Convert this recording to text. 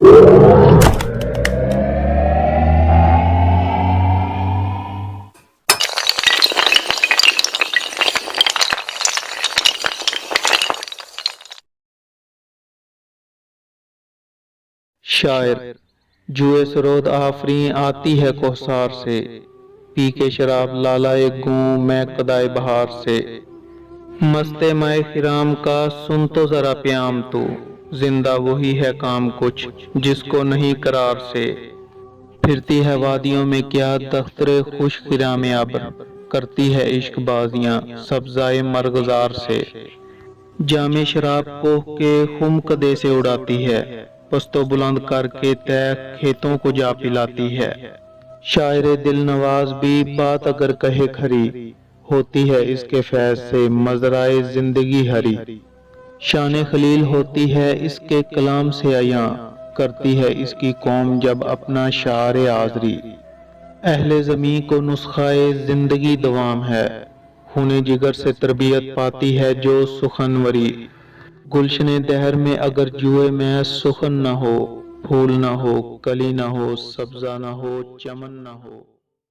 شاعر جوئے سرود آفریں آتی ہے کوثار سے، پی کے شراب لالائے گوں میں قدائے بہار سے۔ مست مائے خرام کا سن تو ذرا پیام تو، زندہ وہی ہے کام کچھ جس کو نہیں قرار سے۔ پھرتی ہے وادیوں میں کیا دختر خوش خرام ابر، کرتی ہے عشق بازیاں سبزائے مرغزار سے۔ جام شراب کوہ کے خم قدے سے اڑاتی ہے، پست و بلند کر کے طے کھیتوں کو جا پلاتی ہے۔ شاعر دل نواز بھی بات اگر کہے کھری، ہوتی ہے اس کے فیض سے مزرعہ زندگی ہری۔ شان خلیل ہوتی ہے اس کے کلام سے عیاں، کرتی ہے اس کی قوم جب اپنا شعر آزری۔ اہل زمیں کو نسخہ زندگی دوام ہے، خون جگر سے تربیت پاتی ہے جو سخنوری۔ گلشن دہر میں اگر جوئے میں سخن نہ ہو، پھول نہ ہو، کلی نہ ہو، سبزہ نہ ہو، چمن نہ ہو۔